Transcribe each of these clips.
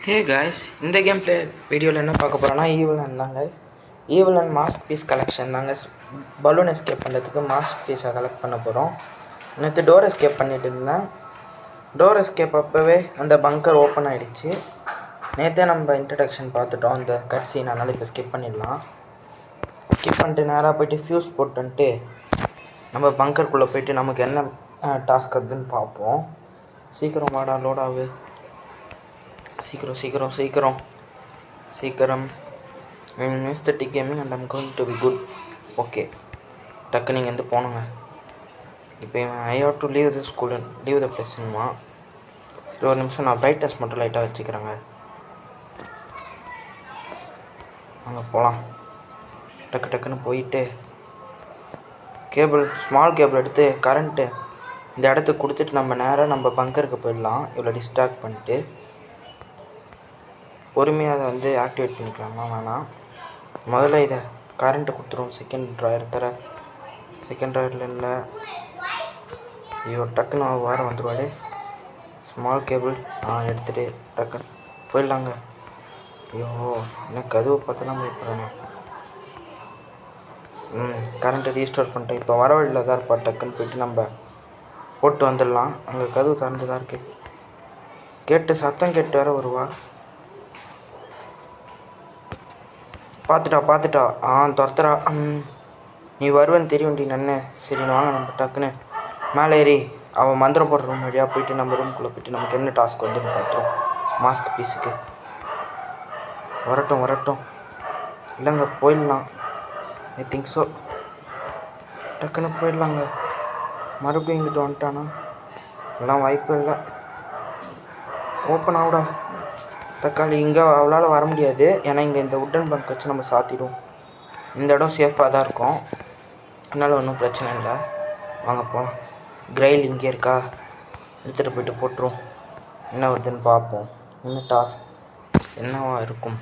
Hey guys, இந்த game play வீடியோவில் என்ன பார்க்க போகிறோன்னா ஈவலன் தான் guys. ஈவலன் மாஸ்க் பீஸ் கலெக்ஷன் தாங்க. பலூன் எஸ்கேப் பண்ணுறதுக்கு மாஸ்க் பீஸை கலெக்ட் பண்ண போகிறோம். நேற்று டோர் எஸ்கேப் பண்ணிட்டு இருந்தேன். டோர் எஸ்கேப் அப்போவே அந்த பங்கர் ஓப்பன் ஆகிடுச்சு. நேற்றே நம்ம இன்ட்ரடக்ஷன் பார்த்துட்டோம் அந்த கட் சீன், அதனால் இப்போ ஸ்கிப் பண்ணிடலாம். ஸ்கிப் பண்ணிட்டு நேராக போய்ட்டு ஃபியூஸ் போட்டுன்ட்டு நம்ம பங்கருக்குள்ளே போய்ட்டு நமக்கு என்ன டாஸ்க் அதுன்னு பார்ப்போம். சீக்கிரம் வாடா, லோடாவு, சீக்கிரம் சீக்கிரம் சீக்கிரம் சீக்கிரம். Mistake gaming and I'm going to be good. Okay, டக்கு நீங்கள் வந்து போனோங்க. இப்போ I have to leave the school, leave the பிளேஸ்னுமா. சரி, ஒரு நிமிஷம் நான் பிரைட்னஸ் மட்டும் லைட்டாக வச்சுக்கிறேங்க. அங்கே போகலாம். டக்கு டக்குன்னு போயிட்டு கேபிள், ஸ்மால் கேபிள் எடுத்து கரண்ட்டு இந்த இடத்துக்கு கொடுத்துட்டு நம்ம நேராக நம்ம பங்கருக்கு போயிடலாம். இவ்வளோ டிஸ்ட்ராக்ட் பண்ணிட்டு பொறுமையாக அதை வந்து ஆக்டிவேட் பண்ணிக்கலாமா வேணாம். முதல்ல இதை கரண்ட்டு கொடுத்துருவோம். செகண்ட் ட்ராயரில் இல்லை. ஐயோ, டக்குன்னு வேறு வந்துடுவாடு. ஸ்மால் கேபிள் எடுத்துகிட்டு டக்குன்னு போயிடலாங்க. ஐயோ, எனக்கு கதவை பார்த்தோன்னா போய்ப்படுறேங்க. கரண்ட்டை ரீஸ்டோர் பண்ணிட்டேன். இப்போ வர வழியில் தான் இருப்பா. டக்குன்னு போய்ட்டு நம்ம போட்டு வந்துடலாம். அங்கே கதவு திறந்து தான் இருக்குது. கேட்டு சத்தம் கேட்டு வேற வருவா. பார்த்துட்டா துரத்துறா. நீ வருவேன்னு தெரியும்டி நன்னு. சரி வாங்க, நம்ம டக்குன்னு மேலே ஏறி அவன் மந்திரம் போடுற ரூம் வழியாக போயிட்டு நம்ம ரூம்குள்ளே போய்ட்டு நமக்கு என்ன டாஸ்க் வந்துன்னு பார்த்துரும். மாஸ்க் பீஸுக்கு வரட்டும் இல்லைங்க, போயிடலாம். I think so. டக்குன்னு போயிடலாங்க. மறுபடியும் இங்கிட்டு வந்துட்டானா எல்லாம் வாய்ப்பு இல்லை. ஓப்பன் ஆகுடா தக்காளி. இங்கே அவளால் வர முடியாது, ஏன்னா இங்கே இந்த உட்டன் பங்க் வச்சு நம்ம சாத்திடுவோம். இந்த இடம் சேஃபாக தான் இருக்கும், அதனால் ஒன்றும் பிரச்சனை இல்லை. வாங்க போகலாம். கிரைல் இங்கே இருக்கா, எடுத்துகிட்டு போய்ட்டு போட்டுரும். என்ன வருதுன்னு பார்ப்போம். இன்னும் டாஸ்க் என்னவா இருக்கும்.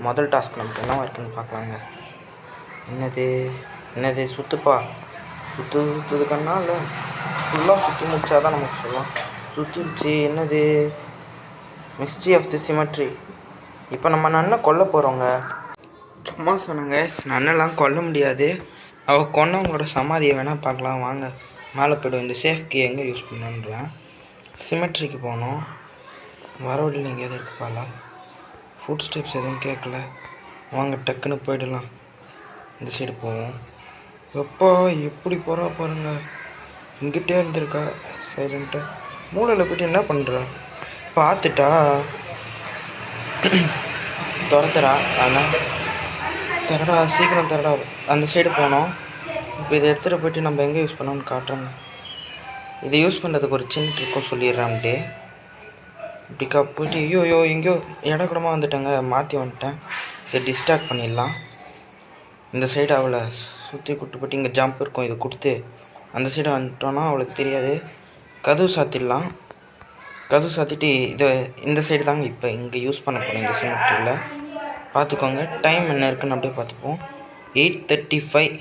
முதல் டாஸ்க் நமக்கு என்னவா இருக்குன்னு பார்க்கலாங்க. என்னது சுற்றுப்பா. சுற்றுதுக்கன்னா இல்லை, ஃபுல்லாக சுற்றி முடிச்சா தான் நமக்கு சொல்லலாம். சுற்றிடுச்சு. என்னது மிஸ்ட்ரி ஆஃப் தி சிமெட்ரி. இப்போ நம்ம நன்னை கொல்ல போகிறோங்க. சும்மா சொன்னாங்க, நன்னெல்லாம் கொல்ல முடியாது. அவள் கொன்னவங்களோட சமாதியை வேணால் பார்க்கலாம் வாங்க. மேலே போய்டும். இந்த சேஃப்கி எங்கே யூஸ் பண்ணுன்றேன். சிமெட்ரிக்கு போகணும். வர வழியில் எங்கேயாவது இருக்குப்பாளா. ஃபுட் ஸ்டெப்ஸ் எதுவும் கேட்கல. வாங்க டக்குன்னு போய்டலாம். இந்த சைடு போவோம். எப்போ எப்படி போகிறா பாருங்க. இங்கிட்டே இருந்திருக்கா சைலண்ட்டு. மூளையில் போய்ட்டு என்ன பண்ணுறா பார்த்துட்டா துரத்துறா. ஆனால் தரடா, சீக்கிரம் தரடா. அந்த சைடு போனோம். இப்போ இதை எடுத்துகிட்டு போய்ட்டு நம்ம எங்கே யூஸ் பண்ணோன்னு காட்டுறோங்க. இதை யூஸ் பண்ணுறதுக்கு ஒரு சின்ன ட்ரிக்கும் சொல்லிடுறான்ட்டு. இப்படிக்கா போய்ட்டு ஐயோ எங்கேயோ இடக்கூடமாக வந்துட்டேங்க. மாற்றி வந்துட்டேன். இதை டிஸ்ட்ராக்ட் பண்ணிடலாம். இந்த சைடு அவளை சுற்றி கூட்டு போய்ட்டு இங்கே ஜம்ப் இருக்கும், இதை கொடுத்து அந்த சைடு வந்துட்டோன்னா அவளுக்கு தெரியாது. கதவு சாத்திடலாம். கதவு சாத்திட்டு இந்த சைடு தாங்க இப்போ இங்கே யூஸ் பண்ண போகிறோம். இந்த சிமெட்ரியில் பார்த்துக்கோங்க. டைம் என்ன இருக்குன்னு அப்படியே பார்த்துப்போம். 8:35.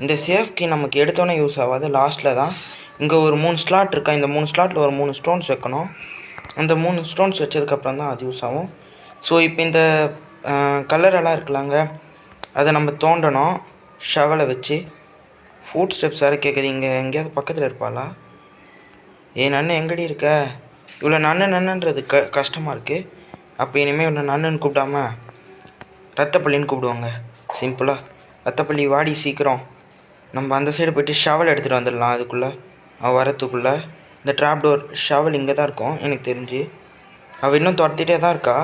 இந்த சேஃப்கி நமக்கு எடுத்தோன்னே யூஸ் ஆகாது, லாஸ்ட்டில் தான். இங்கே ஒரு 3 ஸ்லாட் இருக்கா. இந்த 3 ஸ்லாட்டில் ஒரு 3 ஸ்டோன்ஸ் வைக்கணும். அந்த 3 ஸ்டோன்ஸ் வச்சதுக்கப்புறம் தான் அது யூஸ் ஆகும். ஸோ இப்போ இந்த கலரெல்லாம் இருக்கலாங்க, அதை நம்ம தோண்டணும் ஷவலை வச்சு. ஃபுட் ஸ்டெப்ஸ் வேறு கேட்குது. இங்கே எங்கேயாவது பக்கத்தில் இருப்பாளா. நன்னு எங்கடி இருக்க. இவ்வளோ நன்னுன்றது கஷ்டமாக இருக்குது. அப்போ இனிமேல் இவ்வளோ நன்னுன்னு கூப்பிடாம ரத்தப்பள்ளின்னு கூப்பிடுவாங்க சிம்பிளாக. ரத்தப்பள்ளி வாடி சீக்கிரம். நம்ம அந்த சைடு போய்ட்டு ஷவல் எடுத்துகிட்டு வந்துடலாம். அதுக்குள்ளே அவள் வரத்துக்குள்ளே இந்த ட்ராப் டோர் ஷவல் இங்கே தான் இருக்கும் எனக்கு தெரிஞ்சு. அவள் இன்னும் துரத்திட்டே தான் இருக்கா.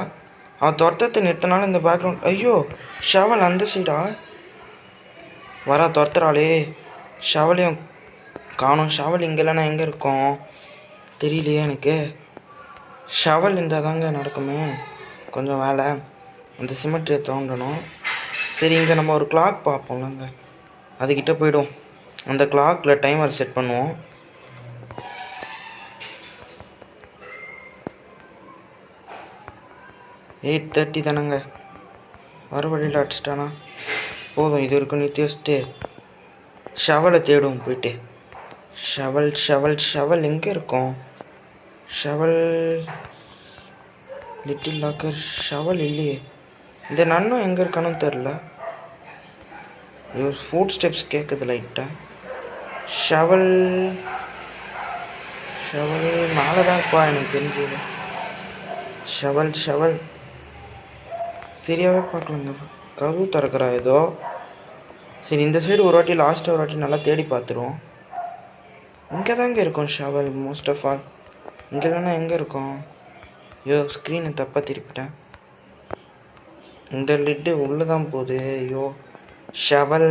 அவள் துரத்தத்தை நிறுத்தினாலும் இந்த பேக்ரவுண்ட். ஐயோ, ஷவல் அந்த சைடா வரா. துரத்துறாளே. ஷவலையும் காணும். ஷவல் இங்கே இல்லைன்னா எங்கே இருக்கும் தெரியலையே எனக்கு. ஷவல் இருந்தால் தாங்க நடக்குமே கொஞ்சம் வேலை. அந்த சிமெட்ரியை தோண்டணும். சரி, இங்கே நம்ம ஒரு கிளாக் பார்ப்போம்லங்க, அதுக்கிட்ட போய்டும். அந்த கிளாக்கில் டைமர் செட் பண்ணுவோம். எயிட் 8:30 தானேங்க. வர வழியில் அடிச்சிட்டானா போதும். இது வரைக்கும் நிறுத்தி வச்சுட்டு ஷவலை தேடுவோம் போயிட்டு. ஷவல் எங்கே இருக்கும். ஷவல் லிட்டில் லாக்கர் ஷவல் இல்லையே. இந்த நன்னும் எங்கே இருக்கானு தெரில. ஃபுட் ஸ்டெப்ஸ் கேட்குது லைட்டாக. ஷவல் ஷவல் மேலே தான் இருப்பா எனக்கு தெரிஞ்சது. ஷவல் ஷவல் சரியாகவே பார்க்கலங்க. கதவு திறக்கிறா ஏதோ. சரி இந்த சைடு ஒரு வாட்டி லாஸ்ட்டாக ஒரு வாட்டி நல்லா தேடி பார்த்துருவோம். இங்கே தாங்க இருக்கும் ஷவல் மோஸ்ட் ஆஃப் ஆல். இங்கே இல்லைன்னா எங்கே இருக்கும்? ஐயோ ஸ்க்ரீனை தப்பாக திருப்பிட்டேன். இந்த லிட்டு உள்ளே தான் போகுது. ஐயோ ஷவல்.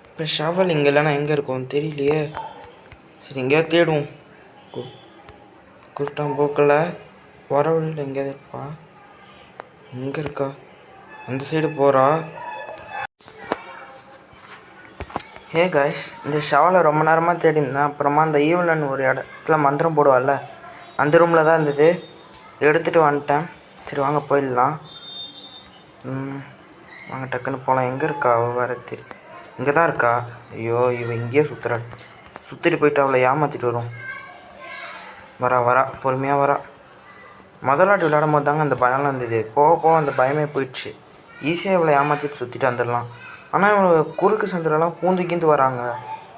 இப்போ ஷவல் இங்கே இல்லைன்னா எங்கே இருக்கும் தெரியலையே. சரி எங்கேயா தேடுவோம். கூட்டம் போக்கில் வர வழியில் எங்கேயாவது இருப்பா. எங்கே இருக்கா? அந்த சைடு போகிறா. ஹே காய்ஸ், இந்த ஷவலை ரொம்ப நேரமாக தேடி இருந்தேன். அப்புறமா அந்த ஈவலன் ஒரு இடத்துல மந்திரம் போடுவாள்ல, அந்த ரூமில் தான் இருந்தது. எடுத்துகிட்டு வந்துட்டேன். சரி வாங்க போயிடலாம். வாங்க டக்குன்னு போகலாம். எங்கே இருக்கா அவள்? வேறு இங்கே தான் இருக்கா. ஐயோ இவன் இங்கேயே சுற்றுறாள். சுற்றிட்டு போயிட்டு அவளை ஏமாற்றிட்டு வரும். வரா பொறுமையாக வரா. முதலாட்டி விளையாடும் போது தாங்க அந்த பயம்லாம் இருந்தது. போக போக அந்த பயமே போயிடுச்சு. ஈஸியாக இவளை ஏமாற்றிட்டு சுற்றிட்டு வந்துடலாம். ஆனால் இவங்க குறுக்கு சந்திலெல்லாம் பூந்து கீந்து வராங்க.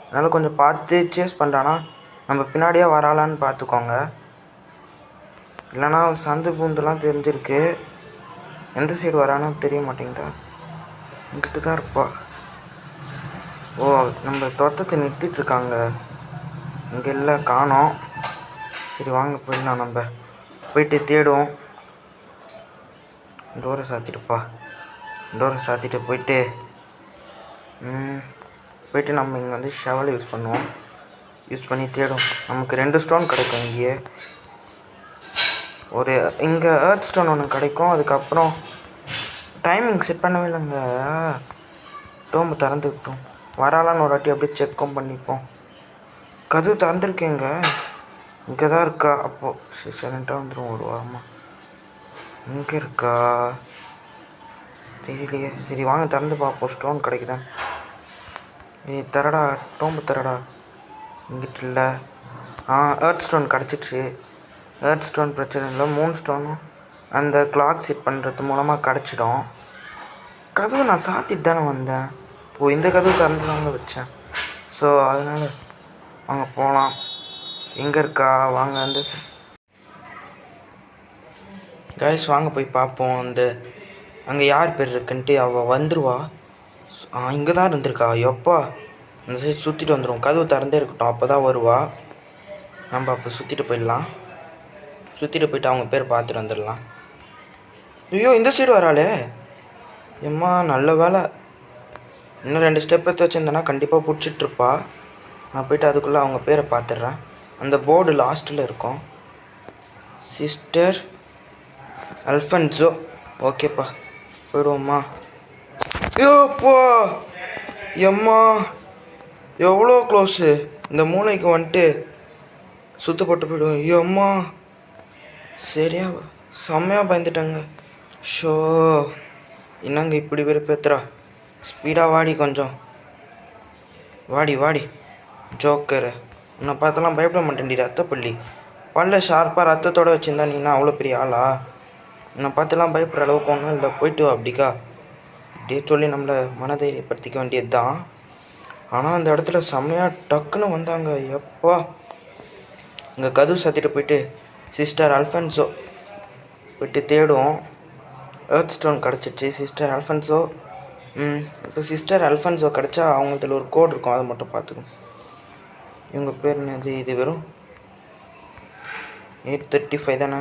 அதனால் கொஞ்சம் பார்த்து சேஸ் பண்ணுறான்னா நம்ம பின்னாடியே வராளான்னு பார்த்துக்கோங்க. இல்லைனா சந்து பூந்துலாம் தெரிஞ்சிருக்கு. எந்த சைடு வரான்னு தெரிய மாட்டேங்குதா. இங்கிட்டு தான் இருப்பா. ஓ நம்ம தோட்டத்தை நிறுத்திட்டுருக்காங்க. இங்கே இல்லை காணோம். சரி வாங்க போயிடலாம். நம்ம போயிட்டு தேடுவோம். டோரை சாத்திட்டுப்பா. டோரை சாத்திட்டு போயிட்டு நம்ம இங்கே வந்து ஷவலை யூஸ் பண்ணுவோம். யூஸ் பண்ணி தேடும். நமக்கு 2 ஸ்டோன் கிடைக்கும். இங்கேயே ஒரு இங்கே எர்த் ஸ்டோன் ஒன்று கிடைக்கும். அதுக்கப்புறம் டைமிங் செட் பண்ணவே இல்லைங்க. டோம்பு திறந்து விட்டோம். வராலான்னு ஒரு வாட்டி அப்படியே செக்கும் பண்ணிப்போம். கதவு திறந்துருக்கேங்க. இங்கே தான் இருக்கா. அப்போது சைலண்ட்டாக வந்துடும் ஒரு வாரமாக. இங்கே இருக்கா தெரியலையே. சரி வாங்க திறந்து பார்ப்போம். ஸ்டோன் கிடைக்குதான். நீ தரடா டோம்பு தரடா. இங்கிட்ட இல்லை. எர்த் ஸ்டோன் கிடச்சிட்ச்சு. எர்த் ஸ்டோன் பிரச்சனை இல்லை. 3 ஸ்டோனும் அந்த கிளாக் செட் பண்ணுறது மூலமாக கிடச்சிடும். கதவு நான் சாத்திட்டு தானே வந்தேன். இந்த கதவு திறந்து தாங்க வச்சேன். ஸோ அதனால் வாங்க போகலாம். எங்கே இருக்கா வாங்க. அந்த கைஸ் வாங்க போய் பார்ப்போம். அங்கே யார் பேர் இருக்குன்ட்டு அவள் வந்துடுவா. இங்கே தான் இருந்திருக்கா. எப்பா அந்த சைடு சுற்றிட்டு வந்துடும். கதவு திறந்தே இருக்கட்டும். அப்போ தான் வருவா. நம்ம அப்போ சுற்றிட்டு போயிடலாம். சுற்றிட்டு போயிட்டு அவங்க பேர் பார்த்துட்டு வந்துடலாம். ஐயோ இந்த சைடு வராளே. எம்மா நல்ல வேலை. இன்னும் 2 ஸ்டெப் எடுத்து வச்சுருந்தேன்னா கண்டிப்பாக பிடிச்சிட்ருப்பா. நான் போய்ட்டு அதுக்குள்ளே அவங்க பேரை பார்த்துட்றேன். அந்த போர்டு லாஸ்ட்டில் இருக்கும். சிஸ்டர் அல்ஃபன்ஸோ. ஓகேப்பா போயிடுவோம்மா. ஐயோப்பா எம்மா எவ்வளோ க்ளோஸு. இந்த மூளைக்கு வந்துட்டு சுத்தப்பட்டு போய்டுவோம். ஐயோம்மா சரியா செம்மையாக பயந்துட்டாங்க. ஷோ என்னங்க இப்படி வெறுப்பேத்துறா. ஸ்பீடாக வாடி கொஞ்சம். வாடி ஜோக்கரு. உன்னை பார்த்தெல்லாம் பயப்பட மாட்டேன்டி ரத்தப்பள்ளி. பல்ல ஷார்ப்பாக ரத்தத்தோடு வச்சுருந்தா நீனா அவ்வளோ பெரிய ஆளா? உன்னை பார்த்துலாம் பயப்படுற அளவுக்கு ஒன்றும் இல்லை. போயிட்டு அப்படிக்கா அப்படியே சொல்லி நம்மளை மனதைரியப்படுத்திக்க வேண்டியது தான். ஆனால் அந்த இடத்துல செம்மையாக டக்குன்னு வந்தாங்க. எப்பா இங்கே கதவு சாத்திட்டு போயிட்டு சிஸ்டர் அல்ஃபன்ஸோ போயிட்டு தேடுவோம். எர்த் ஸ்டோன் கிடச்சிச்சு. சிஸ்டர் அல்ஃபன்ஸோ. இப்போ சிஸ்டர் அல்ஃபன்ஸோ கிடச்சா அவங்களதில் ஒரு கோட் இருக்கும். அதை மட்டும் பார்த்துக்கணும். இவங்க பேர் என்னது? இது வெறும் 835 தானே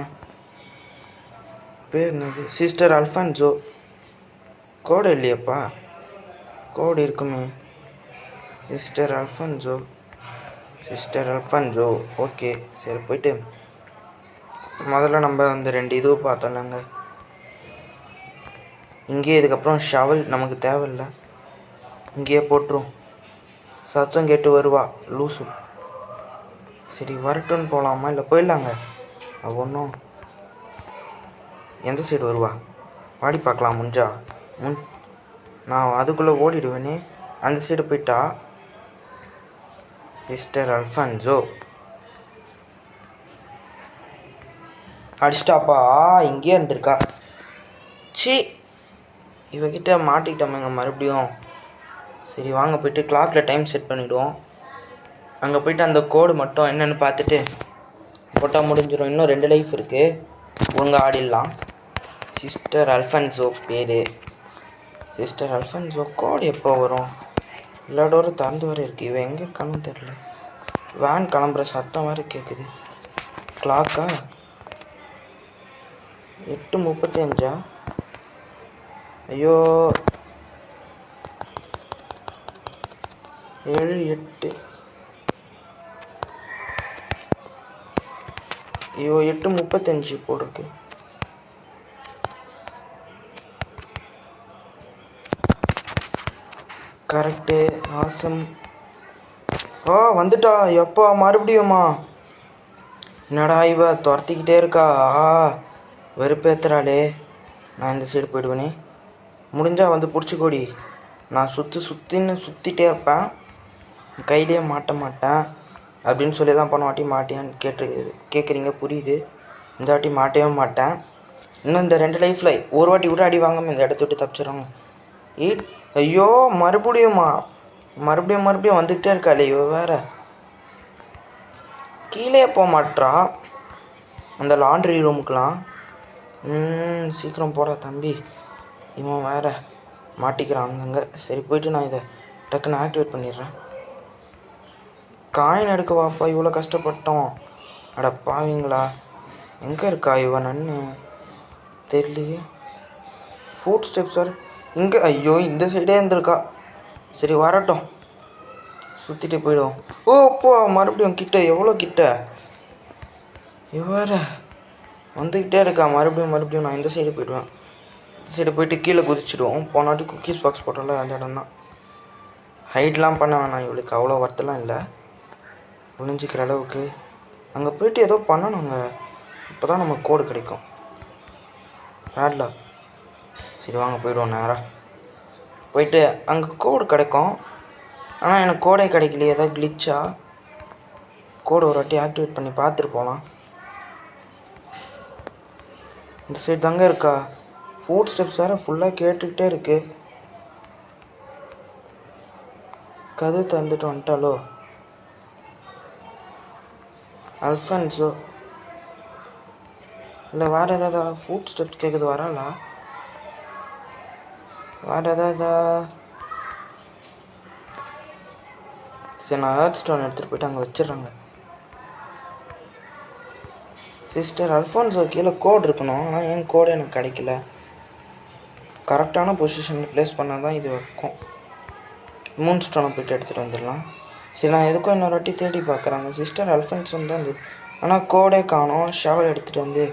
பேர். என்னது சிஸ்டர் அல்ஃபன்ஸோ. கோடு இல்லையப்பா. கோடு இருக்குமே. சிஸ்டர் அல்ஃபன்ஸோ. ஓகே சரி போயிட்டு முதல்ல நம்ம அந்த 2 இதுவும் பார்த்தோம்லங்க. இங்கேயே இதுக்கப்புறம் ஷவல் நமக்கு தேவையில்லை. இங்கேயே போட்டுரும். சத்தம் கேட்டு வருவா லூசு. சரி வரட்டுன்னு போகலாமா இல்லை போயிடலாங்க. அது ஒன்றும் எந்த சைடு வருவா பாடி பார்க்கலாம். முடிஞ்சா நான் அதுக்குள்ளே ஓடிடுவேனே. அந்த சைடு போயிட்டா சிஸ்டர் அல்ஃபன்ஸோ. அடிச்சிட்டாப்பா. இங்கேயே இருந்திருக்கா. சி, இவகிட்ட மாட்டிக்கிட்டோமேங்க மறுபடியும். சரி வாங்க போய்ட்டு கிளாக்கில் டைம் செட் பண்ணிவிடுவோம். அங்கே போய்ட்டு அந்த கோடு மட்டும் என்னென்னு பார்த்துட்டு போட்டால் முடிஞ்சிடும். இன்னும் 2 லைஃப் இருக்குது, ஒழுங்காக ஆடிடலாம். சிஸ்டர் அல்ஃபன்சோ பேர். சிஸ்டர் அல்ஃபன்சோ கோடு எப்போ வரும்? எல்லா டோரும் திறந்து வர இருக்குது. இவன் எங்கே இருக்கான்னு தெரில. வேன் கிளம்புற சத்தம் வேறு கேட்குது. கிளாக்கா 8:35. ஐயோ 7:08. ஐயோ 8:35 போட்டிருக்கு. கரெக்டு. ஆசம். வந்துட்டா. எப்போ மறுபடியுமா? என்னடா இவ துரத்திக்கிட்டே இருக்கா. வெறுப்பேத்துறாளே. நான் இந்த சைடு போயிடுவேனே. முடிஞ்சால் வந்து பிடிச்சிக்கோடி. நான் சுற்றிட்டே இருப்பேன், கையிலேயே மாட்ட மாட்டேன் அப்படின்னு சொல்லி தான் போன வாட்டி மாட்டியான்னு கேட்குறீங்க. புரியுது. இந்த வாட்டி மாட்டவே மாட்டேன். இன்னும் இந்த 2 லைஃப்பில் ஒரு வாட்டி கூட அடி வாங்காமல் இந்த இடத்த விட்டு தப்பிச்சிடறாங்க. ஐயோ மறுபடியும் வந்துக்கிட்டே இருக்காளே இவ வேற. கீழே போக மாட்றா அந்த லாண்ட்ரி ரூமுக்கெலாம். சீக்கிரம் போடா தம்பி. இவன் வேற மாட்டிக்கிறான் அங்கங்கே. சரி போயிட்டு நான் இதை டக்குன்னு ஆக்டிவேட் பண்ணிடுறேன். காயின் எடுக்க வாப்பா, இவ்வளோ கஷ்டப்பட்டோம். அட பாவீங்களா. எங்கே இருக்கா இவன்? நன்னு தெரியலையே. ஃபுட் ஸ்டெப்ஸ் வேறு இங்கே. ஐயோ இந்த சைடே இருந்திருக்கா. சரி வரட்டும், சுற்றிட்டு போயிடுவோம். அப்போ மறுபடியும் கிட்ட. எவ்வளோ கிட்ட இவ்வாறு வந்துக்கிட்டே இருக்கா. மறுபடியும் நான் இந்த சைடு போயிடுவேன். இந்த சைடு போயிட்டு கீழே குதிச்சிடுவோம். போனாட்டி குக்கீஸ் பாக்ஸ் போட்டால அந்த இடம் தான். ஹைட்லாம் பண்ண வேணாம், இவளுக்கு அவ்வளோ ஒர்த்தெல்லாம் இல்லை ஒளிஞ்சிக்கிற அளவுக்கு. அங்கே போயிட்டு ஏதோ பண்ணணுங்க, இப்போ தான் நமக்கு கோடு கிடைக்கும். பேட்லா. சரி வாங்க போயிடுவோம். நேராக போயிட்டு அங்கே கோடு கிடைக்கும். ஆனால் எனக்கு கோடே கிடைக்கலையே. ஏதாவது கிளிச்சா? கோடு ஒரு வாட்டி ஆக்டிவேட் பண்ணி பார்த்துட்டு போகலாம். இந்த சைடு தாங்க இருக்கா. ஃபுட் ஸ்டெப்ஸ் வேறு ஃபுல்லாக கேட்டுக்கிட்டே இருக்கு. கதவு தந்துட்டு வந்துட்டாலோ அல்ஃபன்ஸோ? இல்லை வேறு ஏதாவது ஃபுட் ஸ்டெப்ஸ் கேட்குது. வராளா? வேறு ஏதாவது? சரி நான் ஹர்ட் ஸ்டோன் எடுத்துகிட்டு போய்ட்டு அங்கே வச்சிடுறாங்க. சிஸ்டர் அல்ஃபான்ஸோ கீழே கோடு இருக்கணும், ஆனால் ஏன் கோடு எனக்கு கிடைக்கல. கரெக்டான பொசிஷனில் ப்ளேஸ் பண்ணால் தான் இது வைக்கும். மூன் ஸ்டோனை போய்ட்டு எடுத்துகிட்டு வந்துடலாம். சரி நான் எதுக்கும் இன்னொரு வாட்டி தேடி பார்க்குறாங்க. சிஸ்டர் அல்ஃபான்ஸோ தான் இது, ஆனால் கோடே காணும். ஷவல் எடுத்துகிட்டு வந்து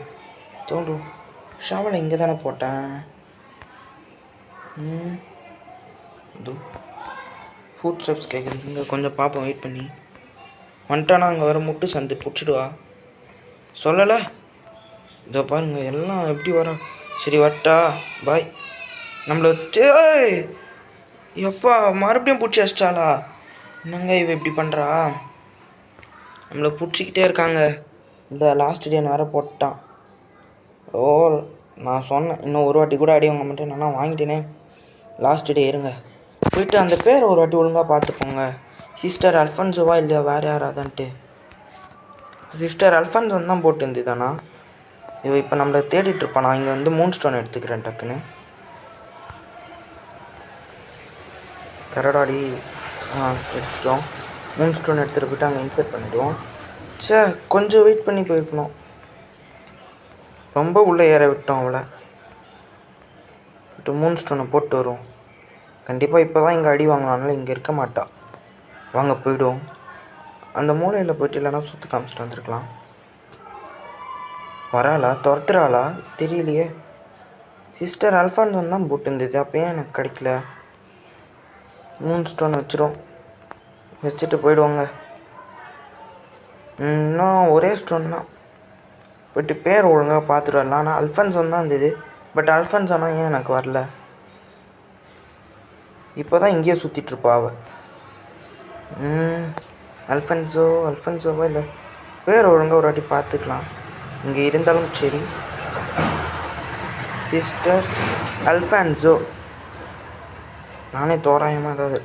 தோன்றும். ஷவலை இங்கே தானே போட்டேன். இது ஃபுட் ஸ்டெப்ஸ் கேட்குது. இங்கே கொஞ்சம் பார்ப்போம், வெயிட் பண்ணி. வந்துட்டானா அங்கே வர முட்டு சந்து பிடிச்சிடுவா. சொல்லலை. இதோ பாருங்க எல்லாம் எப்படி வர. சரி வட்டா பாய். நம்மளை எப்பா மறுபடியும் பிடிச்சி வச்சிட்டாளா? என்னங்க இவ இப்படி பண்ணுறா? நம்மளை பிடிச்சிக்கிட்டே இருக்காங்க. இந்த லாஸ்ட் டே வேறு போட்டான். ஓ நான் சொன்னேன் இன்னும் ஒரு வாட்டி கூட அடி வாங்க மாட்டேன். நான் வாங்கிட்டேனே. லாஸ்ட் டே இருங்க, போயிட்டு அந்த பேர் ஒரு வாட்டி ஒழுங்காக பார்த்துப்போங்க. சிஸ்டர் அல்ஃபன்ஸோவா இல்லையா வேறு யாராதான்ட்டு. சிஸ்டர் அல்ஃபன்ஸோ தான் போட்டு இருந்துதானா இவ? இப்போ நம்மளை தேடிட்டுருப்பான். நான் இங்கே வந்து மூன் ஸ்டோன் எடுத்துக்கிறேன் டக்குன்னு. கரடாடி எடுத்துட்டோம். மூன் ஸ்டோன் எடுத்துகிட்டு போய்ட்டு அங்கே இன்சர்ட் பண்ணிவிடுவோம். கொஞ்சம் வெயிட் பண்ணி போயிருக்கணும். ரொம்ப உள்ளே ஏற விட்டோம் அவளை. மூன் ஸ்டோனை போட்டு வரும். கண்டிப்பாக இப்போ தான் இங்கே அடி வாங்கினால இங்கே இருக்க மாட்டா. வாங்க போய்டுவோம். அந்த மூலையில் போய்ட்டு இல்லைன்னா சுற்று காமிச்சிட்டு வந்துருக்கலாம். வராளா? துரத்துறாளா? தெரியலையே. சிஸ்டர் அல்ஃபான்ஸோ தான் போட்டு இருந்தது, அப்போ ஏன் எனக்கு கிடைக்கல? மூன் ஸ்டோன் வச்சுட்டு போயிடுவாங்க. இன்னும் ஒரே ஸ்டோன் தான். போய்ட்டு பேர் ஒழுங்காக பார்த்துட்டு வரலாம். ஆனால் அல்ஃபான்ஸோ தான் இருந்தது, பட் அல்ஃபான்ஸோனா ஏன் எனக்கு வரல? இப்போ தான் இங்கேயே சுற்றிட்டுருப்பா அவள். அல்ஃபன்ஸோவா இல்லை? பேர் ஒழுங்காக ஒரு வாட்டி பார்த்துக்கலாம். இங்கே இருந்தாலும் சரி. சிஸ்டர் அல்ஃபான்சோ, நானே தோராயமாக ஏதாவது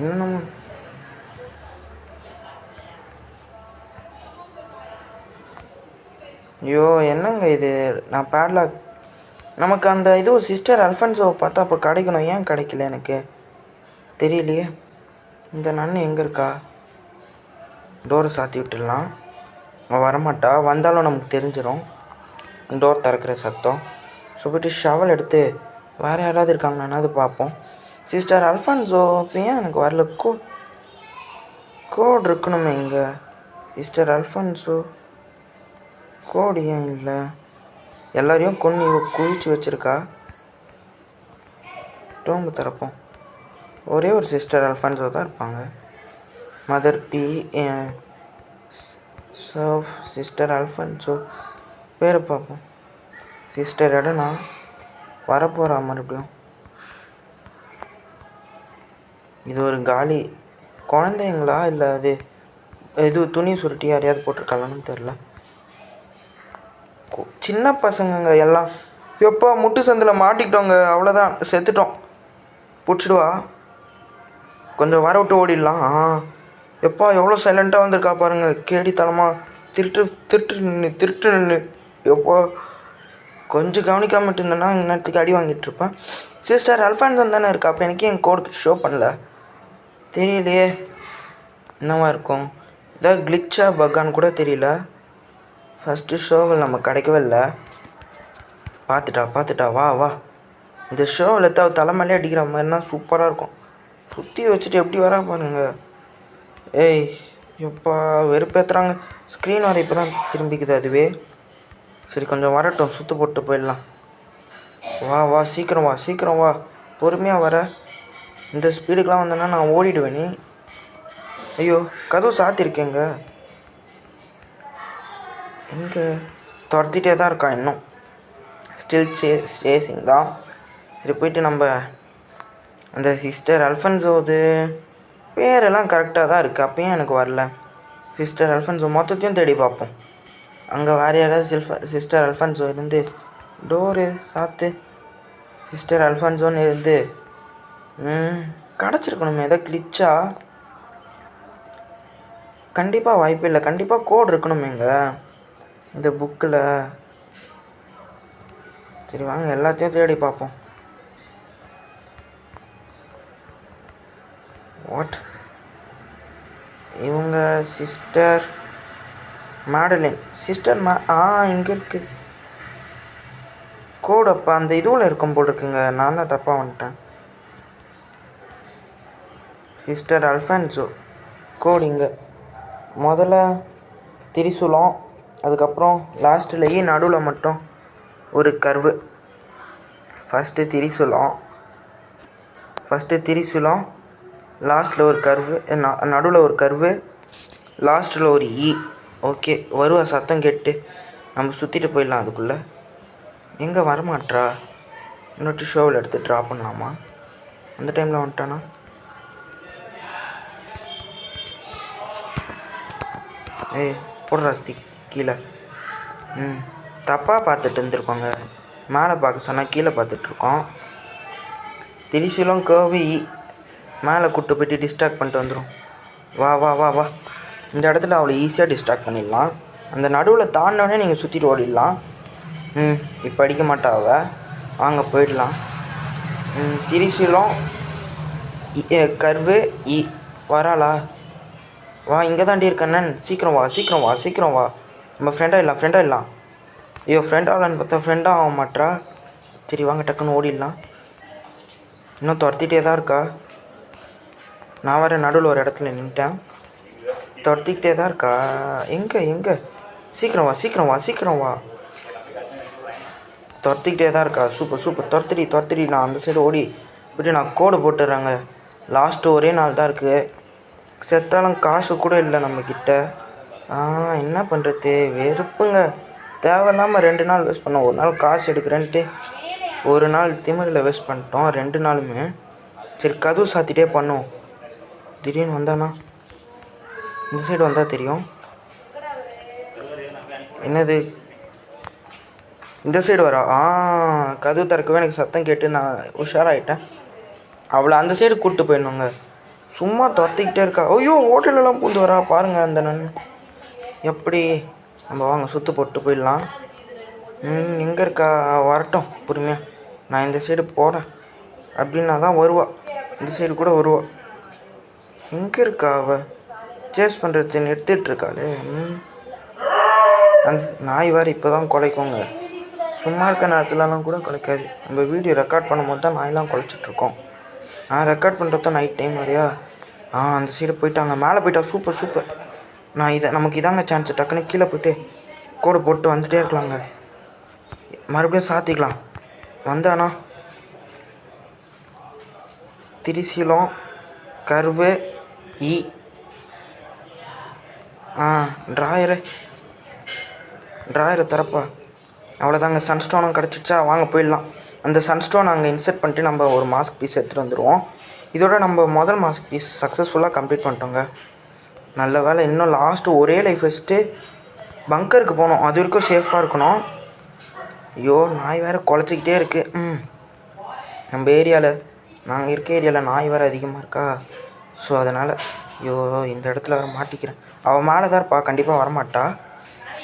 இன்னும் ஐயோ என்னங்க இது, நான் பேட்லாக் நமக்கு அந்த இது சிஸ்டர் அல்ஃபான்சோவை பார்த்தா அப்போ கிடைக்கணும், ஏன் கிடைக்கல எனக்கு தெரியலையே. இந்த நன்னு எங்கே இருக்கா? டோரை சாத்தி விட்டுடலாம், அவள் வரமாட்டா, வந்தாலும் நமக்கு தெரிஞ்சிடும் டோர் திறக்கிற சத்தம். ஸோ போய்ட்டு ஷவல் எடுத்து வேறு யாராவது இருக்காங்கன்னாது பார்ப்போம். சிஸ்டர் அல்ஃபான்சோ இப்போ ஏன் எனக்கு வரல? கோட் இருக்கணுமே இங்கே. சிஸ்டர் அல்ஃபான்சோ கோடு ஏன் இல்லை? எல்லாரையும் கொண்டு குளிச்சு வச்சுருக்கா. டோம்பு திறப்போம். ஒரே ஒரு சிஸ்டர் அல்ஃபான்சோ தான் இருப்பாங்க. Mother be serve sister Alphonso பேரை பார்ப்போம். சிஸ்டர் எடனா வரப்போகிறா மறுபடியும். இது ஒரு காலி குழந்தைங்களா இல்லை அது இது துணி சுருட்டி யாரையாவது போட்டிருக்காங்கன்னு தெரில. சின்ன பசங்கங்க எல்லாம். எப்போ முட்டு சந்தில் மாட்டிக்கிட்டோங்க, அவ்வளோதான், செத்துட்டோம். பிடிச்சிடுவா, கொஞ்சம் வர விட்டு ஓடிடலாம். எப்பா எவ்வளோ சைலண்ட்டாக வந்திருக்கா பாருங்கள், கேடித்தனமாக திருட்டு நின்று. எப்போ கொஞ்சம் கவனிக்காமட்டு இருந்தேன்னா நேரத்துக்கு அடி வாங்கிட்டு இருப்பேன். சிஸ்டர் அல்ஃபான்சோ தானே இருக்கா, அப்போ எனக்கு என் கோடுக்கு ஷோ பண்ணல தெரியலையே. என்னவா இருக்கும், இதாக கிளிச்சா பக்கான்னு கூட தெரியல. ஃபஸ்ட்டு ஷோவில் நம்ம கிடைக்கவே இல்லை. பார்த்துட்டா வா. இந்த ஷோவில் தலைமையிலே அடிக்கிற மாதிரினா சூப்பராக இருக்கும். சுற்றி வச்சுட்டு எப்படி வரா பாருங்க. ஏய் எப்பா வெறுப்பேற்றுறாங்க. ஸ்க்ரீன் வர இப்போ தான் திரும்பிக்குது அதுவே. சரி கொஞ்சம் வரட்டும், சுற்று போட்டு போயிடலாம். வா சீக்கிரம் வா. பொறுமையாக வர. இந்த ஸ்பீடுக்கெலாம் வந்தேன்னா நான் ஓடிடுவேன். நீ ஐயோ கதவு சாத்திருக்கேங்க. எங்கே துரத்திட்டே தான் இருக்கான் இன்னும். ஸ்டில் சேசிங் தான். சரி போயிட்டு நம்ம அந்த சிஸ்டர் அல்ஃபான்சோது பேரெல்லாம் கரெக்டாக தான் இருக்குது, அப்பயும் எனக்கு வரல. சிஸ்டர் அல்ஃபான்சோ மொத்தத்தையும் தேடி பார்ப்போம். அங்கே வேறு யாராவது சிஸ்டர் அல்ஃபான்சோ இருந்து டோரு சாத்து. சிஸ்டர் அல்ஃபான்சோன்னு இருந்து கிடச்சிருக்கணுமே. எதாவது கிளிச்சா கண்டிப்பாக வாய்ப்பு இல்லை. கண்டிப்பாக கோடு இருக்கணுமேங்க இந்த புக்கில். சரி வாங்க எல்லாத்தையும் தேடி பார்ப்போம். வாட் இவங்க சிஸ்டர் மேடலின் சிஸ்டர் இங்கே இருக்குது கோடு. அப்போ அந்த இதுவில் இருக்கும் போல் இருக்குங்க, நான் தான் தப்பாக வந்துட்டேன். சிஸ்டர் அல்ஃபான்சோ கோடு இங்கே. முதல்ல திரிசூலம், அதுக்கப்புறம் லாஸ்ட்டிலேயே நடுவில் மட்டும் ஒரு கர்வு. ஃபஸ்ட்டு திரிசூலம், லாஸ்ட்டில் ஒரு கர்வு, நடுவில் ஒரு கர்வு, லாஸ்ட்டில் ஒரு ஓகே வருவா சத்தம் கேட்டு நம்ம சுற்றிட்டு போயிடலாம். அதுக்குள்ளே எங்கே வரமாட்றா? இன்னொரு ஷோவில் எடுத்து ட்ரா பண்ணலாமா? அந்த டைமில் வந்துட்டானா? போடுறா கீழே. தப்பாக பார்த்துட்டு இருந்துருக்கோங்க. மேலே பார்க்க சொன்னால் கீழே பார்த்துட்ருக்கோம். திரிசூலம் கர்வு மேலே கூப்பிட்டு போய்ட்டு டிஸ்ட்ராக்ட் பண்ணிட்டு வந்துடும். வா இந்த இடத்துல அவளை ஈஸியாக டிஸ்ட்ராக்ட் பண்ணிடலாம். அந்த நடுவில் தாண்டினோடனே நீங்கள் சுற்றிட்டு ஓடிடலாம். இப்போ அடிக்க மாட்டா அவள், வாங்க போயிடலாம். திரிசூலம் கர்வு வராளா? வா இங்கே தாண்டி இருக்கண்ணன், சீக்கிரம் வா. நம்ம ஃப்ரெண்டாக இல்லாம். ஐயோ ஃப்ரெண்டாகலான்னு பார்த்தா ஃப்ரெண்டாக ஆக மாட்டா. சரி வாங்க டக்குன்னு ஓடிடலாம். இன்னும் துரத்திட்டே தான் இருக்கா. நான் வர நடுவில் ஒரு இடத்துல நின்ட்டேன். துரத்திக்கிட்டே தான் இருக்கா. எங்கே சீக்கிரம் வா. துரத்திக்கிட்டே தான் இருக்கா. சூப்பர் துரத்திடி. நான் அந்த சைடு ஓடி போய்ட்டு நான் கோடு போட்டுடுறேங்க. லாஸ்ட்டு ஒரே நாள் தான் இருக்குது. செத்தாலும் காசு கூட இல்லை நம்மக்கிட்ட. என்ன பண்ணுறது, வெறுப்புங்க. தேவையில்லாமல் 2 நாள் வேஸ்ட் பண்ணோம். ஒரு நாள் காசு எடுக்கிறேன்ட்டு ஒரு நாள் திமிரில் வேஸ்ட் பண்ணிட்டோம், 2 நாளுமே. சரி கதவு சாத்திட்டே பண்ணோம். திடீர்னு வந்தானா? இந்த சைடு வந்தால் தெரியும். என்னது இந்த சைடு வரா? கதவு திறக்கவே எனக்கு சத்தம் கேட்டு நான் உஷாராயிட்டேன். அவளை அந்த சைடு கூப்பிட்டு போயிடணுங்க. சும்மா துரத்திக்கிட்டே இருக்கா. ஐயோ ஹோட்டலெல்லாம் பூந்து வரா பாருங்கள் அந்த நன். எப்படி நம்ம வாங்க சுற்று போட்டு போயிடலாம். எங்கே இருக்கா? வரட்டும் பொறுமையாக. நான் இந்த சைடு போகிறேன் அப்படின்னா தான் வருவா. இந்த சைடு கூட வருவா. எங்கே இருக்கா அவள்? சேஸ் பண்ணுறது நிறுத்திட்டுருக்காளே. அந்த நாய் வேறு இப்போ தான் குலைக்குங்க. சும்மா இருக்க நேரத்துலலாம் கூட குலைக்காது. நம்ம வீடியோ ரெக்கார்ட் பண்ணும்போது தான் நாயெலாம் குலைச்சிட்ருக்கோம். நான் ரெக்கார்ட் பண்ணுறது நைட் டைம் வரையா. அந்த சைடு போயிட்டாங்க. மேலே போயிட்டா. Super super. நமக்கு இதாங்க சான்ஸ். டக்குன்னு கீழே போய்ட்டு கோடு போட்டு வந்துகிட்டே இருக்கலாங்க. மறுபடியும் சாத்திக்கலாம். வந்தானா திரிசீலம் கருவு ஈ ட்ராயரை திறப்பா. அவ்வளோதாங்க. சன்ஸ்டோனும் கிடச்சிச்சா. வாங்க போயிடலாம். அந்த சன்ஸ்டோன் அங்கே இன்செர்ட் பண்ணிட்டு நம்ம ஒரு மாஸ்க் பீஸ் எடுத்துகிட்டு வந்துடுவோம். இதோட நம்ம முதல் மாஸ்க் பீஸ் சக்ஸஸ்ஃபுல்லாக கம்ப்ளீட் பண்ணிட்டோங்க. நல்ல வேலை. இன்னும் லாஸ்ட்டு ஒரே லைஃப் வச்சுட்டு பங்கருக்கு போகணும். அது வரைக்கும் சேஃபாக இருக்கணும். ஐயோ நாய் வேறு குலைச்சிக்கிட்டே இருக்குது. நம்ம ஏரியாவில் நாங்கள் இருக்க ஏரியாவில் நாய் வேறு அதிகமாக இருக்கா. ஸோ அதனால் ஐயோ இந்த இடத்துல வேறு மாட்டிக்கிறேன். அவள் மேலே தான் இருப்பா. கண்டிப்பாக வரமாட்டா.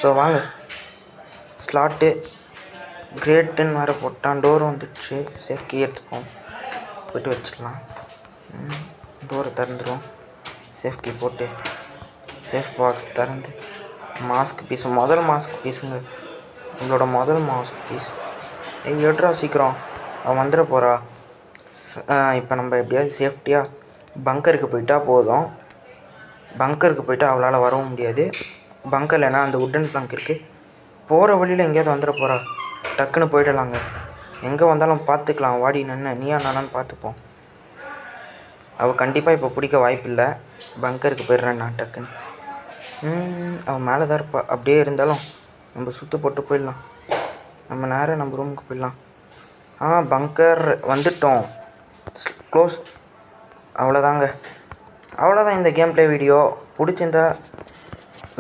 ஸோ வாங்க. ஸ்லாட்டு கிரேட்டுன்னு வேறு போட்டான். டோர் வந்துடுச்சு. சேஃப் கீ எடுத்துப்போம். போய்ட்டு வச்சிடலாம். டோரை திறந்துடும். சேஃப் கீ போட்டு சேஃப் பாக்ஸ் திறந்து மாஸ்க் பீஸ். முதல் மாஸ்க் பீஸுங்க. உங்களோட முதல் மாஸ்க் பீஸ். எடுறா சீக்கிரம். அவன் வந்துட போகிறா. இப்போ நம்ம எப்படியாவது சேஃப்டியாக பங்கருக்கு போயிட்டா போதும். பங்கருக்கு போயிட்டா அவளால் வரவும் முடியாது. பங்கர் இல்லைன்னா அந்த உட்டன் பிளாங்க் இருக்குது. போகிற வழியில் எங்கேயாவது வந்துட போகிறா. டக்குன்னு போயிடலாங்க. எங்கே வந்தாலும் பார்த்துக்கலாம். வாடி நின்று நீயா நானான்னு பார்த்துப்போம். அவள் கண்டிப்பாக இப்போ பிடிக்க வாய்ப்பில்லை. பங்கருக்கு போயிடுறேன் நான் டக்குன்னு. அவன் மேலே தான் இருப்பா. அப்படியே இருந்தாலும் நம்ம சுற்று போட்டு போயிடலாம். நம்ம நேரம் நம்ம ரூமுக்கு போயிடலாம். பங்கர் வந்துட்டோம். க்ளோஸ். அவ்வளோதாங்க. அவ்வளோதான் இந்த கேம் ப்ளே வீடியோ. பிடிச்சிருந்தா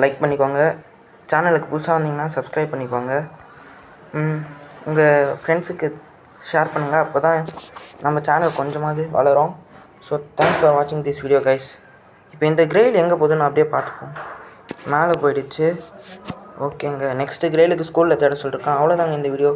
லைக் பண்ணிக்கோங்க. சேனலுக்கு புதுசாக வந்தீங்கன்னா சப்ஸ்கிரைப் பண்ணிக்கோங்க. உங்கள் ஃப்ரெண்ட்ஸுக்கு ஷேர் பண்ணுங்கள். அப்போ தான் நம்ம சேனல் கொஞ்சமாவது வளரும். ஸோ தேங்க்ஸ் ஃபார் வாட்சிங் திஸ் வீடியோ கைஸ். இப்போ இந்த கிரேல் எங்கே போகுதுன்னு அப்படியே பார்த்துப்போம். மேலே போயிடுச்சு. ஓகேங்க. நெக்ஸ்ட்டு கிரேலுக்கு ஸ்கூலில் தேட சொல்லியிருக்கான். அவ்வளோதாங்க இந்த வீடியோ.